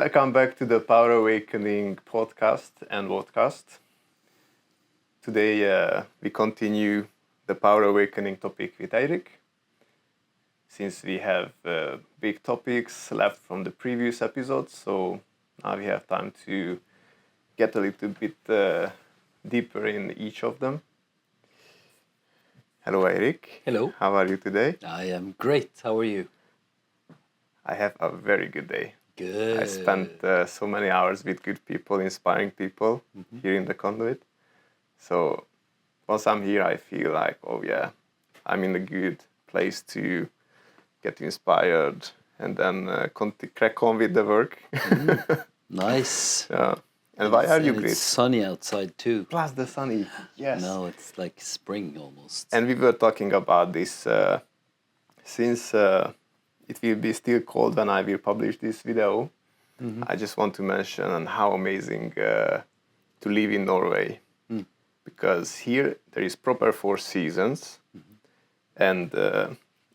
Welcome back to the Power Awakening podcast and podcast. Today we continue the Power Awakening topic with Eirik. Since we have big topics left from the previous episodes, so now we have time to get a little bit deeper in each of them. Hello Eirik. Hello. How are you today? I am great. How are you? I have a very good day. Good. I spent so many hours with good people, inspiring people here in the conduit. So once I'm here, I feel like, oh yeah, I'm in a good place to get inspired and then crack on with the work. Nice. Yeah. And why are you It's great? sunny outside too. Plus the sunny, yes. No, it's like spring almost. And we were talking about this since it will be still cold when I will publish this video. I just want to mention how amazing to live in Norway. Because here there is proper 4 seasons. And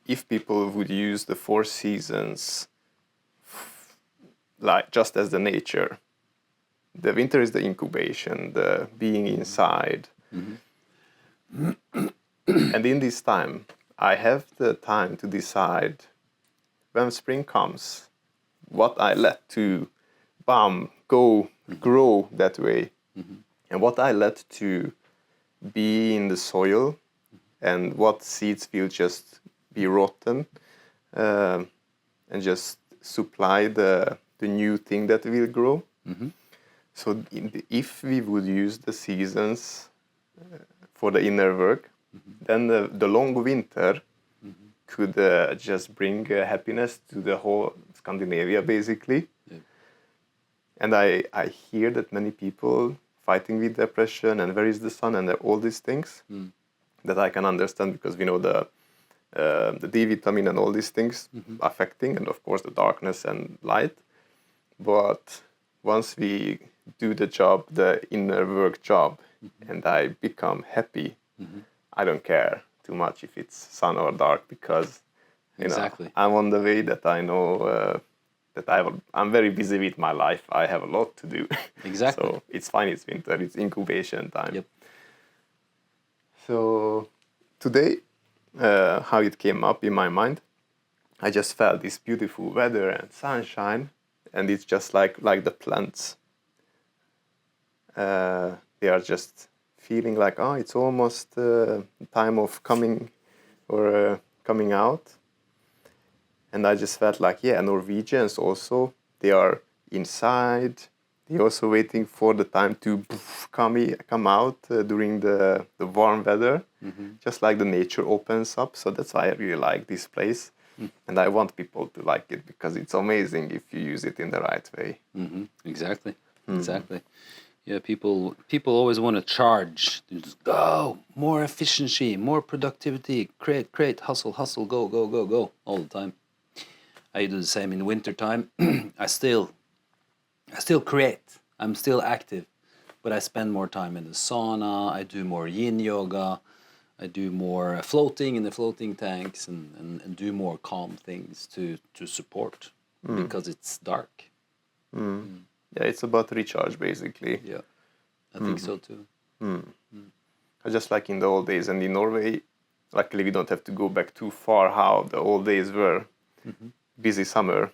if people would use the 4 seasons like just as the nature, the winter is the incubation, the being inside. And in this time, I have the time to decide when spring comes, what I let to grow that way, and what I let to be in the soil, and what seeds will just be rotten, and just supply the new thing that will grow. So if we would use the seasons for the inner work, then the long winter could just bring happiness to the whole Scandinavia, basically. Yeah. And I hear that many people fighting with depression and where is the sun and all these things that I can understand, because we know the D vitamin and all these things affecting, and of course the darkness and light. But once we do the job, the inner work job, and I become happy, I don't care too much if it's sun or dark, because you know, I'm on the way that I know that I'm very busy with my life. I have a lot to do. Exactly. So it's fine, it's winter, it's incubation time. Yep. So today, how it came up in my mind, I just felt this beautiful weather and sunshine, and it's just like the plants. They are just feeling like, oh, it's almost time of coming out. And I just felt like, yeah, Norwegians also, they are inside. They're also waiting for the time to come out during the warm weather, just like the nature opens up. So that's why I really like this place. And I want people to like it, because it's amazing if you use it in the right way. Exactly. Yeah, people always want to charge. They just go, more efficiency, more productivity, create, hustle, go all the time. I do the same in winter time. I still create. I'm still active, but I spend more time in the sauna. I do more yin yoga. I do more floating in the floating tanks, and do more calm things to support, because it's dark. Yeah, it's about recharge, basically. Yeah, I think so too. Just like in the old days, and in Norway, luckily we don't have to go back too far how the old days were. Busy summer,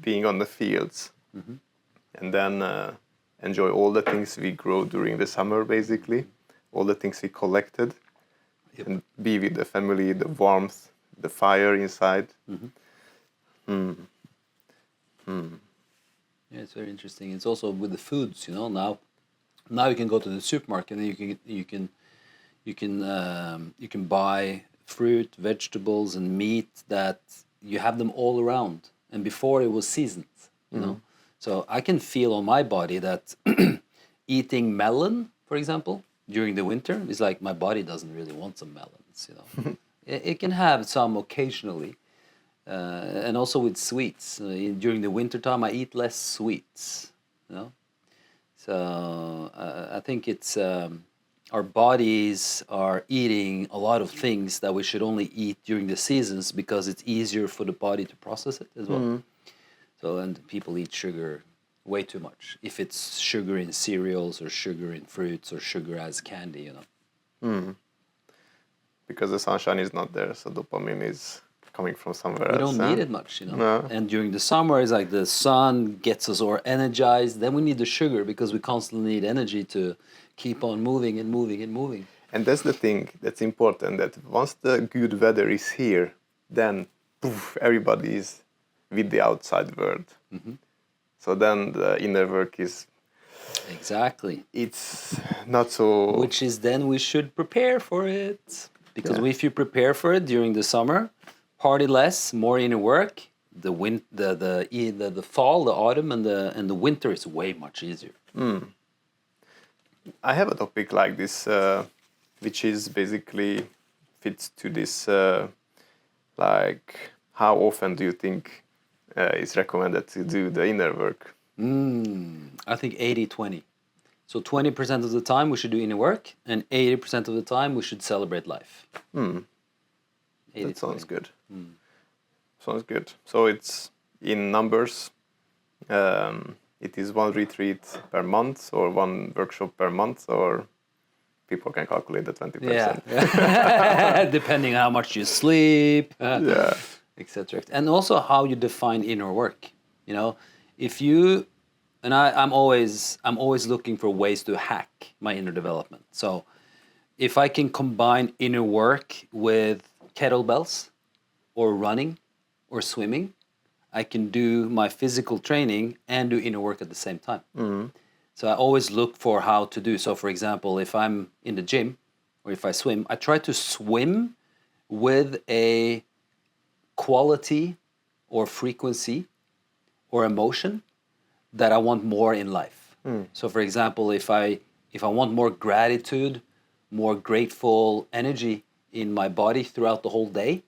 being on the fields, and then enjoy all the things we grow during the summer, basically, all the things we collected, and be with the family, the warmth, the fire inside. Yeah, it's very interesting. It's also with the foods, you know. Now you can go to the supermarket and you can buy fruit, vegetables, and meat that you have them all around. And before it was seasoned, you know. So I can feel on my body that eating melon, for example, during the winter is like my body doesn't really want some melons, you know. It can have some occasionally. And also with sweets. During the winter time, I eat less sweets, you know. So I think it's our bodies are eating a lot of things that we should only eat during the seasons, because it's easier for the body to process it as well. So, and people eat sugar way too much. If it's sugar in cereals or sugar in fruits or sugar as candy, you know. Because the sunshine is not there, so dopamine is coming from somewhere We else. don't need it much, you know. No. And during the summer, it's like the sun gets us all energized. Then we need the sugar because we constantly need energy to keep on moving and moving and moving. And that's the thing that's important, that once the good weather is here, then poof, everybody is with the outside world. So then the inner work is, Exactly. it's not so... Which is then we should prepare for it. Because Yeah. if you prepare for it during the summer, party less, more inner work, the fall, the autumn, and the winter is way much easier. I have a topic like this, which is basically fits to this, like, how often do you think it's recommended to do the inner work? I think 80-20. So 20% of the time we should do inner work, and 80% of the time we should celebrate life. 80, That sounds 20. good. Sounds good. So it's in numbers. It is one retreat per month or one workshop per month, or people can calculate the 20%. Yeah. Depending on how much you sleep, Yeah. etc. And also how you define inner work. You know, if you and I'm always looking for ways to hack my inner development. So if I can combine inner work with kettlebells or running or swimming, I can do my physical training and do inner work at the same time. So I always look for how to do. So for example, if I'm in the gym or if I swim, I try to swim with a quality or frequency or emotion that I want more in life. So for example, if I want more gratitude, more grateful energy in my body throughout the whole day,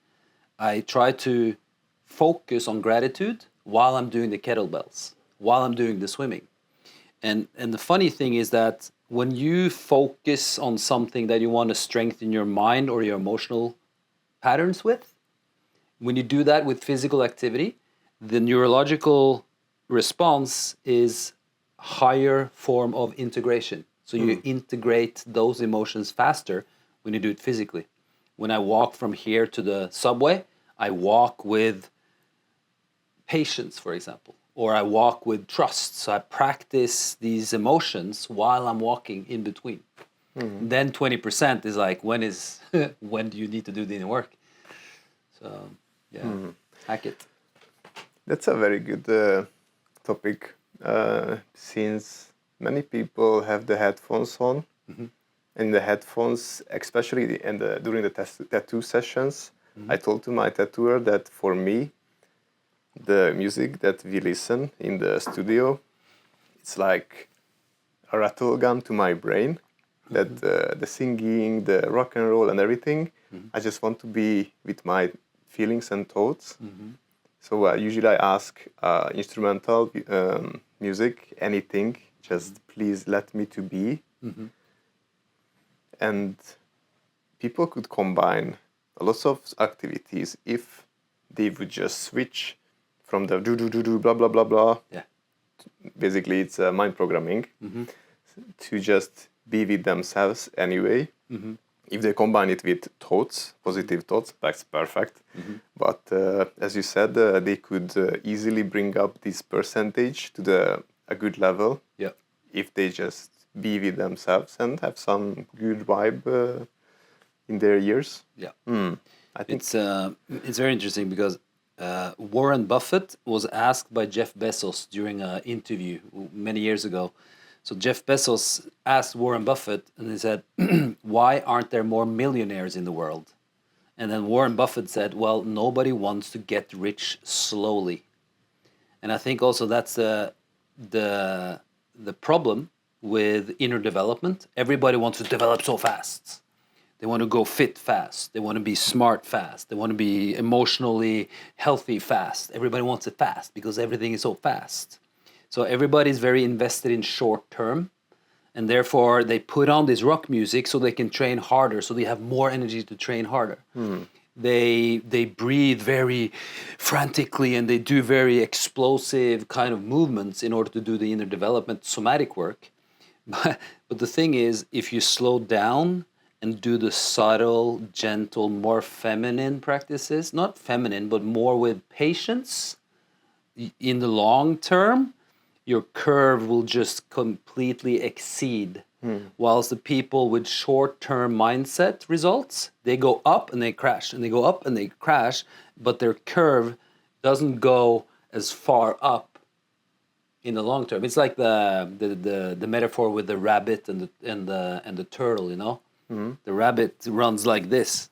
I try to focus on gratitude while I'm doing the kettlebells, while I'm doing the swimming. And the funny thing is that when you focus on something that you want to strengthen your mind or your emotional patterns with, when you do that with physical activity, the neurological response is higher form of integration. So you integrate those emotions faster when you do it physically. When I walk from here to the subway, I walk with patience, for example, or I walk with trust. So I practice these emotions while I'm walking in between. Then 20% is like, when do you need to do the inner work? So yeah, hack it. That's a very good topic, since many people have the headphones on, and the headphones, especially during the tattoo sessions, I told to my tattooer that for me, the music that we listen in the studio, it's like a rattle gun to my brain. That the singing, the rock and roll and everything, I just want to be with my feelings and thoughts. So usually I ask instrumental music, anything, just please let me to be. And people could combine lots of activities if they would just switch from the do blah blah blah blah. Yeah. Basically, it's mind programming to just be with themselves anyway. If they combine it with thoughts, positive thoughts, that's perfect. But as you said, they could easily bring up this percentage to a good level. Yeah. If they just be with themselves and have some good vibe in their ears. Yeah. I think It's very interesting because Warren Buffett was asked by Jeff Bezos during an interview many years ago. So Jeff Bezos asked Warren Buffett, and he said, "Why aren't there more millionaires in the world?" And then Warren Buffett said, "Well, nobody wants to get rich slowly." And I think also that's the problem with inner development. Everybody wants to develop so fast. They want to go fit fast. They want to be smart fast. They want to be emotionally healthy fast. Everybody wants it fast because everything is so fast. So everybody's very invested in short term, and therefore they put on this rock music so they can train harder, so they have more energy to train harder. they breathe very frantically and they do very explosive kind of movements in order to do the inner development somatic work. But the thing is, if you slow down and do the subtle, gentle, more feminine practices, not feminine, but more with patience, in the long term, your curve will just completely exceed. Whilst the people with short-term mindset results, they go up and they crash, and they go up and they crash, but their curve doesn't go as far up in the long term. It's like the metaphor with the rabbit and the turtle, you know? The rabbit runs like this,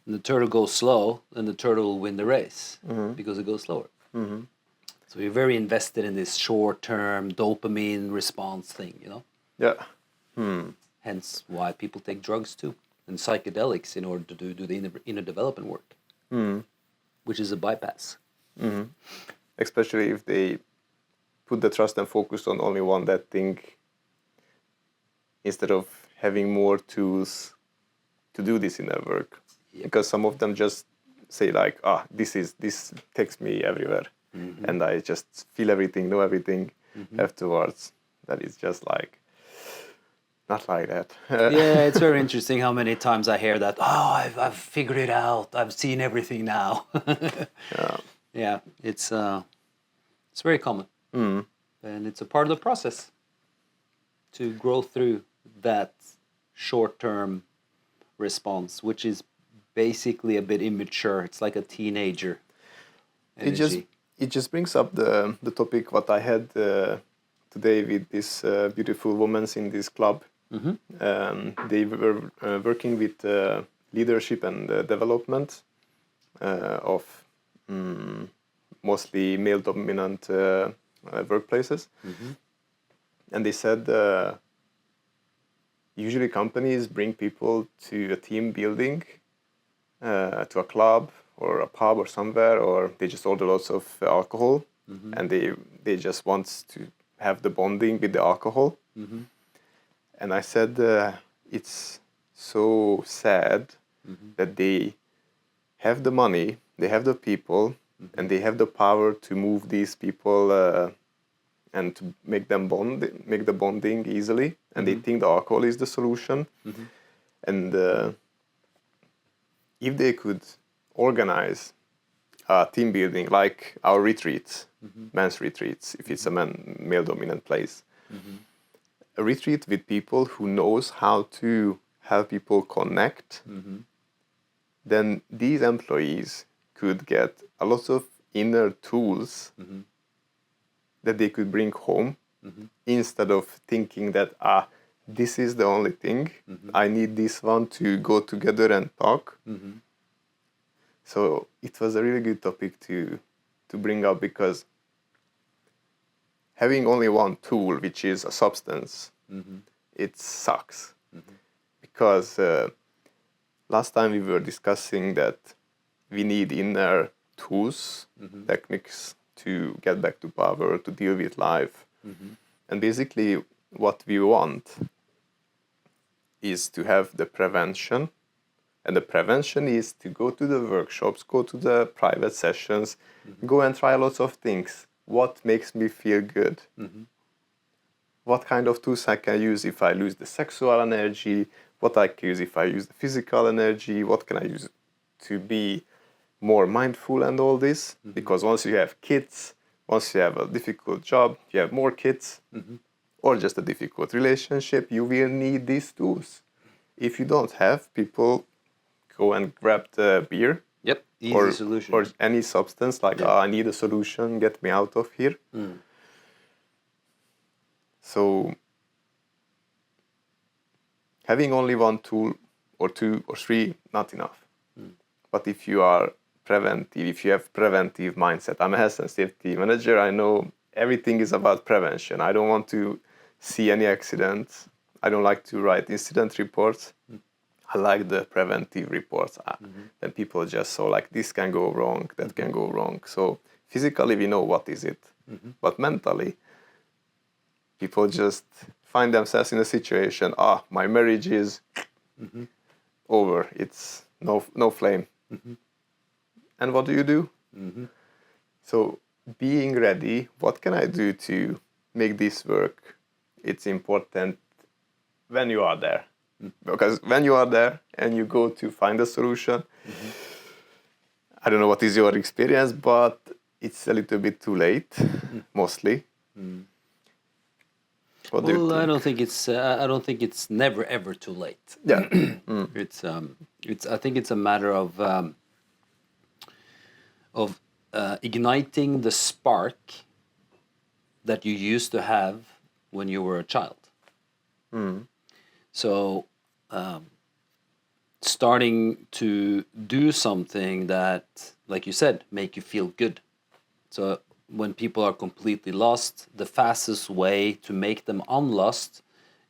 and the turtle goes slow, and the turtle will win the race because it goes slower. So you're very invested in this short-term dopamine response thing, you know? Yeah. Hence why people take drugs too, and psychedelics in order to do the inner development work, which is a bypass. Especially if they put the trust and focus on only one that thing instead of having more tools to do this inner work. Yep. Because some of them just say like, this takes me everywhere. And I just feel everything, know everything afterwards. That is just like, not like that. Yeah, it's very interesting how many times I hear that, I've figured it out, I've seen everything now. Yeah, it's very common. And it's a part of the process to grow through that short-term response, which is basically a bit immature. It's like a teenager energy. It just brings up the topic what I had today with this beautiful women in this club. They were working with leadership and development of mostly male-dominant workplaces. And they said usually companies bring people to a team building, to a club or a pub or somewhere, or they just order lots of alcohol, and they just want to have the bonding with the alcohol. And I said it's so sad that they have the money, they have the people, and they have the power to move these people and to make the bonding easily, and they think the alcohol is the solution. And if they could organize a team building like our retreats, men's retreats, if it's a male-dominant place, a retreat with people who knows how to help people connect, then these employees could get a lot of inner tools that they could bring home, instead of thinking that this is the only thing, I need this one to go together and talk. So it was a really good topic to bring up, because having only one tool, which is a substance, it sucks. Because last time we were discussing that we need inner tools, techniques to get back to power, to deal with life. And basically what we want is to have the prevention. And the prevention is to go to the workshops, go to the private sessions, go and try lots of things. What makes me feel good? What kind of tools I can use if I lose the sexual energy? What I can use if I use the physical energy? What can I use to be more mindful and all this? Because once you have kids, once you have a difficult job, you have more kids, or just a difficult relationship, you will need these tools. If you don't have, people go and grab the beer. Yep, easy solution. Or any substance, like, I need a solution, get me out of here. So having only one tool or two or three, not enough. But if you are preventive, if you have preventive mindset, I'm a health and safety manager, I know everything is about prevention. I don't want to see any accidents. I don't like to write incident reports. I like the preventive reports. Then people just saw like, this can go wrong, that can go wrong. So physically we know what is it. But mentally, people just find themselves in a situation, my marriage is over. It's no flame. and what do you do? Mm-hmm. So being ready, what can I do to make this work? It's important when you are there. Because when you are there and you go to find a solution, I don't know what is your experience, but it's a little bit too late, mostly. What do you Well, think? I don't think it's never ever too late. Yeah. It's I think it's a matter of igniting the spark that you used to have when you were a child. So, starting to do something that, like you said, make you feel good. So when people are completely lost, the fastest way to make them unlost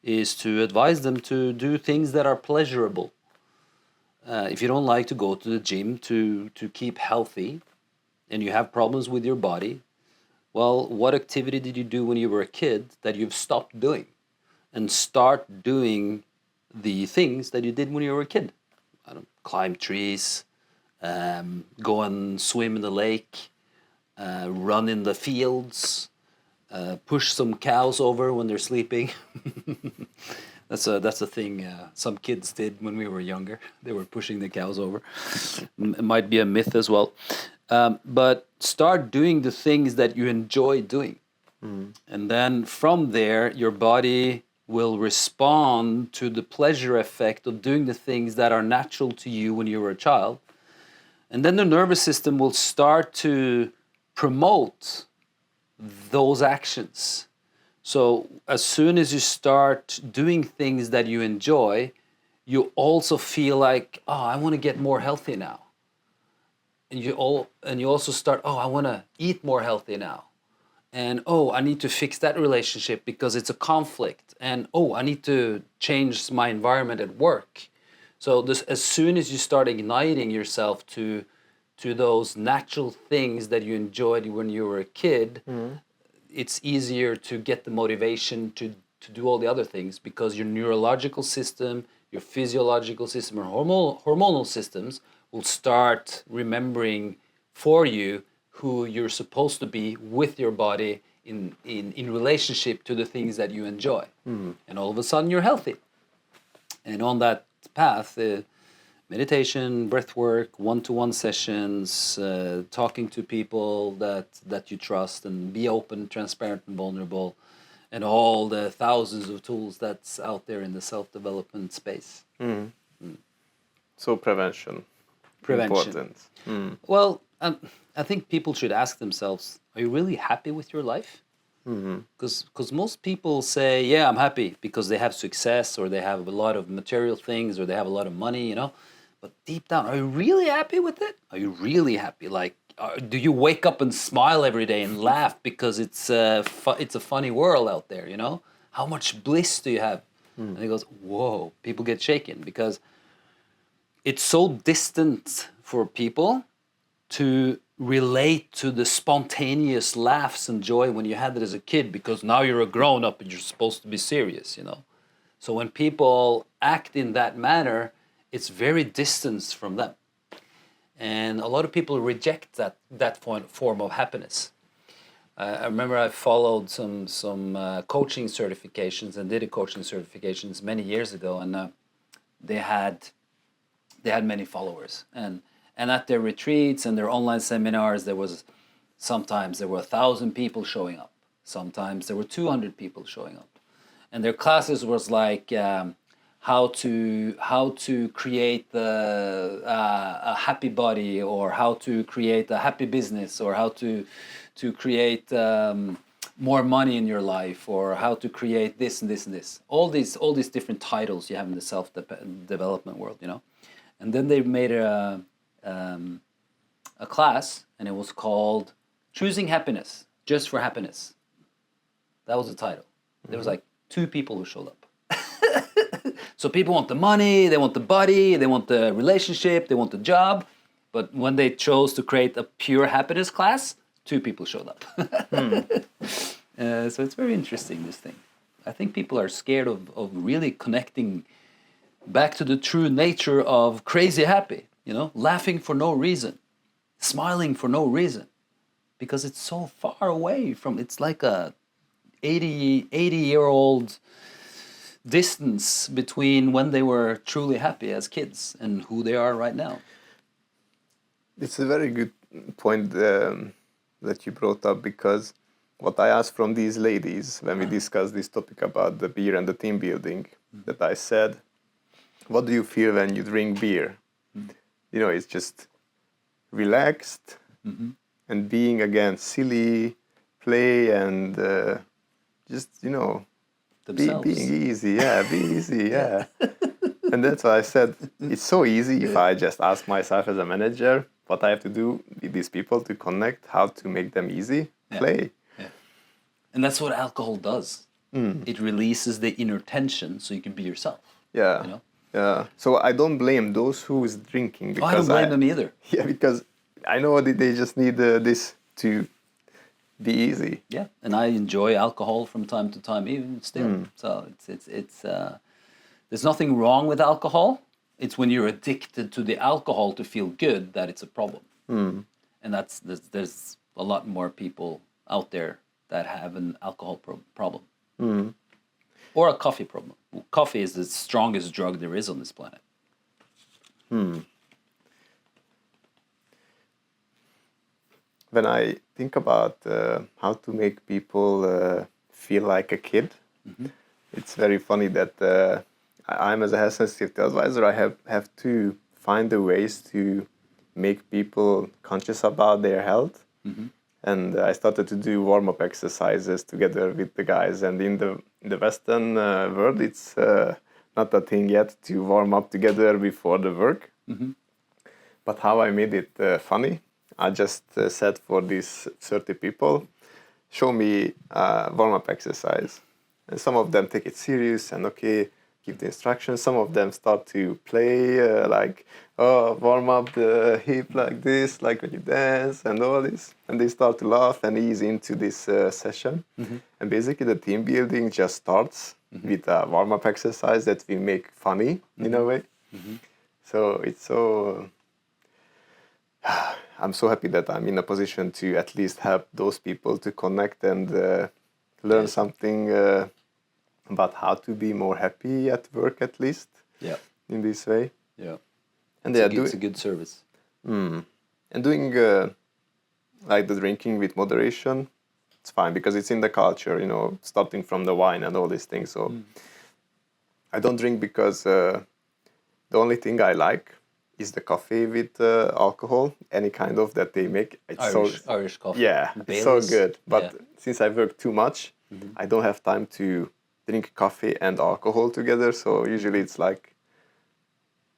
is to advise them to do things that are pleasurable. If you don't like to go to the gym to keep healthy and you have problems with your body, well, what activity did you do when you were a kid that you've stopped doing? And start doing the things that you did when you were a kid. I don't climb trees, go and swim in the lake, run in the fields, push some cows over when they're sleeping. That's a thing some kids did when we were younger. They were pushing the cows over. It might be a myth as well. But start doing the things that you enjoy doing. And then from there, your body will respond to the pleasure effect of doing the things that are natural to you when you were a child. And then the nervous system will start to promote those actions. So as soon as you start doing things that you enjoy, you also feel like, oh, I want to get more healthy now. And you also start, oh, I want to eat more healthy now. And oh, I need to fix that relationship because it's a conflict. And oh, I need to change my environment at work. So as soon as you start igniting yourself to those natural things that you enjoyed when you were a kid, it's easier to get the motivation to do all the other things, because your neurological system, your physiological system, or hormonal systems will start remembering for you who you're supposed to be with your body in relationship to the things that you enjoy. And all of a sudden you're healthy. And on that path, meditation, breath work, one-to-one sessions, talking to people that you trust, and be open, transparent, and vulnerable, and all the thousands of tools that's out there in the self-development space. So prevention. Important. Well, I think people should ask themselves, are you really happy with your life? Because most people say, yeah, I'm happy because they have success, or they have a lot of material things, or they have a lot of money, But deep down, are you really happy with it? Are you really happy? Like, do you wake up and smile every day and laugh because it's a funny world out there, How much bliss do you have? And he goes, whoa, people get shaken, because it's so distant for people to relate to the spontaneous laughs and joy when you had it as a kid, because now you're a grown-up and you're supposed to be serious, So when people act in that manner, it's very distant from them. And a lot of people reject that form of happiness. I remember I followed some coaching certifications and did a coaching certifications many years ago, and they had many followers, and at their retreats and their online seminars, sometimes there were 1,000 people showing up, sometimes there were 200 people showing up, and their classes was like how to create a happy body, or how to create a happy business, or how to create more money in your life, or how to create this and this and this. All these different titles you have in the self-development world, And then they made a class, and it was called Choosing Happiness, Just for Happiness. That was the title. There was like 2 people who showed up. So people want the money, they want the body, they want the relationship, they want the job. But when they chose to create a pure happiness class, 2 people showed up. So it's very interesting, this thing. I think people are scared of really connecting back to the true nature of crazy happy, laughing for no reason. smiling for no reason, because it's so far away from, it's like a 80-year-old distance between when they were truly happy as kids and who they are right now. It's a very good point that you brought up, because what I asked from these ladies when we discussed this topic about the beer and the team building, that I said, what do you feel when you drink beer? You know, it's just relaxed and being again silly, play and just, you know, being easy. Yeah, be easy. Yeah. And that's why I said it's so easy if I just ask myself as a manager what I have to do with these people to connect, how to make them easy, play. Yeah. And that's what alcohol does. It releases the inner tension so you can be yourself. Yeah. You know? Yeah. So I don't blame those who is drinking. Because I don't blame them either. Yeah, because I know that they just need this to be easy. Yeah, and I enjoy alcohol from time to time, even still. So it's there's nothing wrong with alcohol. It's when you're addicted to the alcohol to feel good that it's a problem. And there's a lot more people out there that have an alcohol problem. Or a coffee problem. Coffee is the strongest drug there is on this planet. When I think about how to make people feel like a kid, it's very funny that I'm as a health sensitivity advisor, I have to find the ways to make people conscious about their health. And I started to do warm-up exercises together with the guys. And in the Western world, it's not a thing yet to warm up together before the work. But how I made it funny, I just said for these 30 people, show me a warm-up exercise. And some of them take it serious and give the instructions. Some of them start to play, warm up the hip like this, like when you dance and all this. And they start to laugh and ease into this session. And basically the team building just starts with a warm-up exercise that we make funny in a way. So it's so... I'm so happy that I'm in a position to at least help those people to connect and learn something about how to be more happy at work, at least. Yeah. In this way. Yeah. And it's a good service. And doing like the drinking with moderation, it's fine because it's in the culture, you know, starting from the wine and all these things. So I don't drink because the only thing I like is the coffee with alcohol, any kind of that they make. It's Irish coffee. Yeah, it's so good. But since I work too much, I don't have time to drink coffee and alcohol together. So usually it's like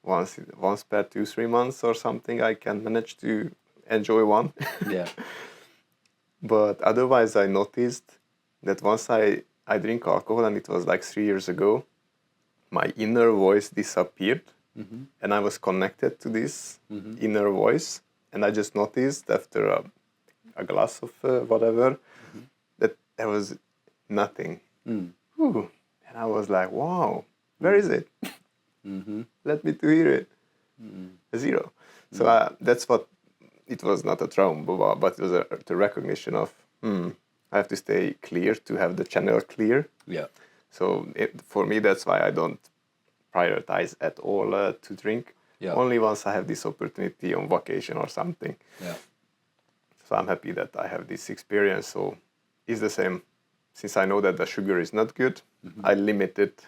once per 2-3 months or something I can manage to enjoy one. Yeah. But otherwise I noticed that once I drink alcohol, and it was like 3 years ago, my inner voice disappeared. And I was connected to this inner voice. And I just noticed after a glass of whatever that there was nothing. Ooh. And I was like, wow, where is it? Let me to hear it. Zero. So that's what, it was not a trauma, but it was the recognition of, I have to stay clear to have the channel clear. Yeah. So for me, that's why I don't prioritize at all to drink. Yeah. Only once I have this opportunity on vacation or something. Yeah. So I'm happy that I have this experience. So it's the same. Since I know that the sugar is not good, I limit it.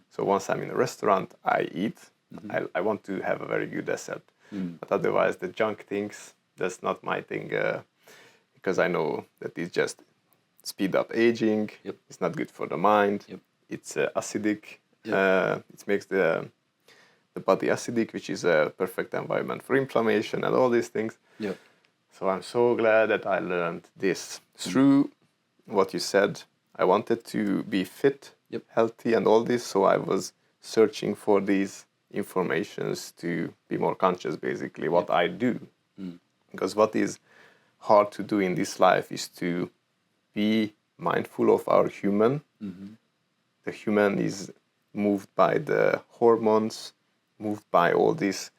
So once I'm in a restaurant, I eat. I want to have a very good dessert. But otherwise, the junk things, that's not my thing. Because I know that it's just speed up aging. Yep. It's not good for the mind. Yep. It's acidic. Yep. It makes the body acidic, which is a perfect environment for inflammation and all these things. Yep. So I'm so glad that I learned this through what you said. I wanted to be fit, healthy and all this, so I was searching for these informations to be more conscious, basically, what I do. Because what is hard to do in this life is to be mindful of our human. The human is moved by the hormones, moved by all these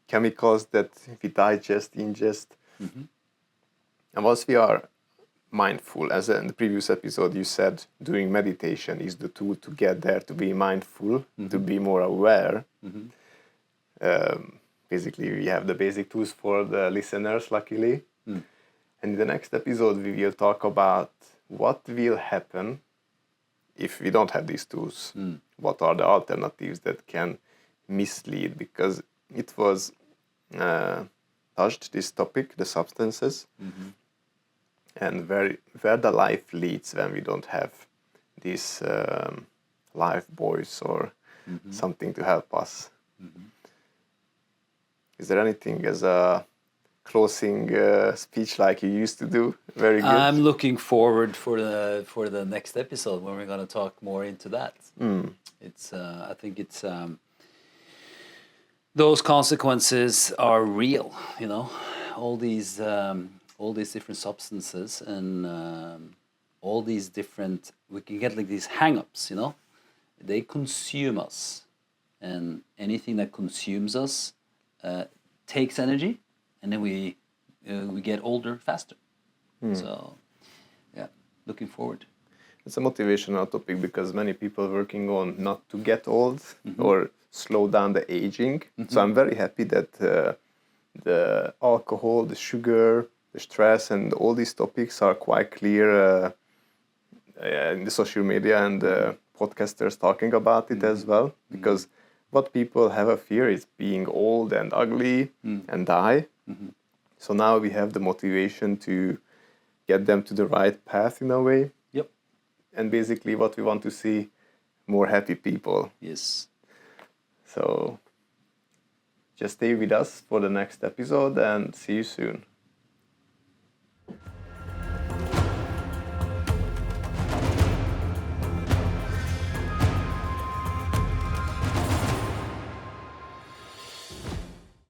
chemicals that we digest, ingest. And once we are mindful, as in the previous episode you said, doing meditation is the tool to get there, to be mindful, to be more aware. Basically, we have the basic tools for the listeners, luckily. And in the next episode, we will talk about what will happen if we don't have these tools. What are the alternatives that can mislead? Because it was touched, this topic, the substances, and where the life leads when we don't have these life buoys or something to help us. Is there anything as a closing speech like you used to do? Very good. I'm looking forward for the next episode when we're going to talk more into that. It's I think it's those consequences are real. You know, all these different substances and all these different, we can get like these hang-ups. You know, they consume us, and anything that consumes us takes energy, and then we get older faster. So, yeah, looking forward. It's a motivational topic because many people working on not to get old or slow down the aging. So I'm very happy that the alcohol, the sugar, the stress, and all these topics are quite clear in the social media and podcasters talking about it as well. Because what people have a fear is being old and ugly and die. So now we have the motivation to get them to the right path in a way. Yep. And basically what we want to see, more happy people. Yes. So just stay with us for the next episode and see you soon.